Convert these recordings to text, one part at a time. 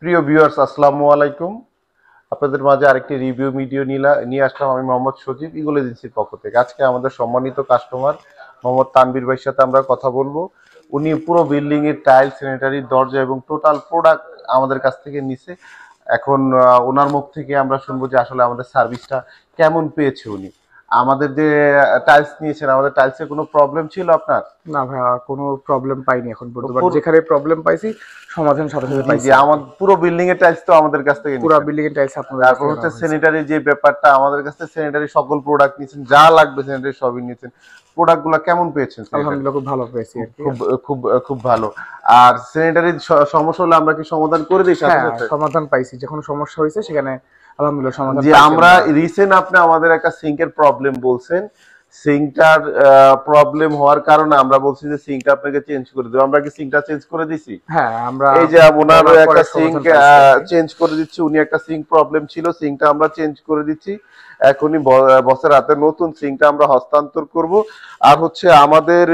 প্রিয় ভিউয়ার্স, আসসালামু আলাইকুম। আপনাদের মাঝে আরেকটি রিভিউ ভিডিও নিয়ে আসলাম আমি মোহাম্মদ সজীব, ইগল এজেন্সির পক্ষ থেকে। আজকে আমাদের সম্মানিত কাস্টমার মোহাম্মদ তানভীর ভাইয়ের সাথে আমরা কথা বলবো। উনি পুরো বিল্ডিং এর টাইল, স্যানিটারি, দরজা এবং টোটাল প্রোডাক্ট আমাদের কাছ থেকে নিছে। এখন ওনার মুখ থেকে আমরা শুনবো যে আসলে আমাদের সার্ভিসটা কেমন পেয়েছে উনি। আমাদের যে টাইলস নিয়েছেন, আমাদের টাইলসে কোনো প্রবলেম ছিল আপনার? না ভাইয়া, কোনো প্রবলেম পাইনি এখন পর্যন্ত, বাট যেখানে প্রবলেম পাইছি সমাধান সাথে সাথে জি পাইছি জি, আমার পুরো বিল্ডিং এর টাইলস তো আমাদের কাছ থেকে পুরো নিছেন। বিল্ডিং এর টাইলস আপনাদের কাছ তারপর থেকে হচ্ছে নেওয়া হয়েছে। স্যানিটারি যে ব্যাপারটা, আমাদের কাছে স্যানিটারি সকল প্রোডাক্ট নিয়েছেন, যা লাগবে স্যানিটারি সবই নিয়েছেন। প্রোডাক্টগুলো কেমন পেয়েছেন স্যানিটারি? আলহামদুলিল্লাহ খুব ভালো পেয়েছি খুব আর কি। খুব খুব খুব ভালো। আর স্যানিটারি সমস্যা হলে আমরা কি সমাধান করে দিই সাথে হ্যাঁ, সাথে? সমাধান পাইছি, যখন সমস্যা হয়েছে সেখানে আলহামদুলিল্লাহ সমাধান যে পাইছি আমরা আমরা। রিসেন্ট আপনি আমাদের একটা সিঙ্কের প্রবলেম বলছেন, সিঙ্কটার প্রবলেম হওয়ার কারণে আমরা বলছি যে সিঙ্কটা আপনাকে চেঞ্জ করে দেবো। আমরা কি সিঙ্কটা চেঞ্জ করে দিছি? হ্যাঁ, আমরা এই যে ওনার বলার পরে একটা সিঙ্ক সমাধান পাইছি আর কি। চেঞ্জ করে দিচ্ছি। উনি একটা সিঙ্ক প্রবলেম ছিল, সিঙ্কটা আমরা চেঞ্জ করে দিচ্ছি। এখনই বসের হাতে নতুন সিঙ্কটা আমরা হস্তান্তর করব। আর হচ্ছে আমাদের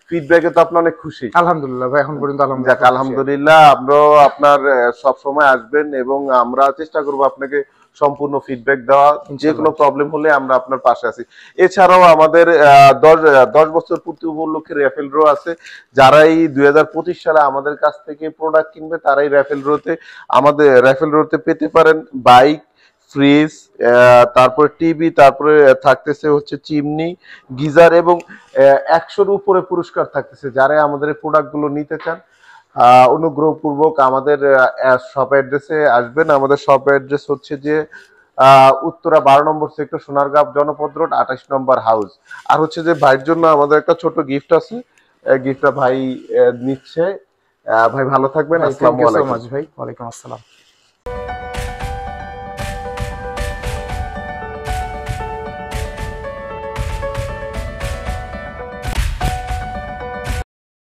ফিডব্যাকে তো আপনি অনেক খুশি। আলহামদুলিল্লাহ ভাই, এখন পর্যন্ত যাক, আলহামদুলিল্লাহ খুব খুশি আর কি। আলহামদুলিল্লাহ। আমরাও আপনার সব সময় আসবেন এবং আমরা চেষ্টা করব আপনাকে সম্পূর্ণ ফিডব্যাক দেওয়া। যে কোনো ইনশাল্লাহ। প্রবলেম হলে আমরা আপনার পাশে আছি। এছাড়াও আমাদের 10 বছর পূর্তি উপলক্ষে রেফেল ড্র আছে। যারাই 2025 সালে আমাদের কাছ থেকে প্রোডাক্ট কিনবে তারাই আমাদের রেফেল ড্রতে পেতে পারেন বাইক, ফ্রিজ, তারপরে টিভি, তারপরে থাকতেছে হচ্ছে চিমনি, গিজার এবং 100-র উপরে পুরস্কার থাকতেছে। যারা আমাদের এই প্রোডাক্টগুলো নিতে চান, অনুগ্রহপূর্বক আমাদের শপ অ্যাড্রেসে আসবেন। আমাদের শপ অ্যাড্রেস হচ্ছে যে উত্তরা 12 নম্বর সেক্টর, সোনারগাঁও জনপদ রোড, 28 নম্বর হাউস। আর হচ্ছে যে ভাইয়ের জন্য আমাদের একটা ছোট গিফট আছে, গিফটটা ভাই নিচ্ছে। ভাই ভালো থাকবেন, ভাই থ্যাংক আসসালামু ইউ সো আলাইকুম। মাচ ভাই, ওয়ালাইকুম আসসালাম।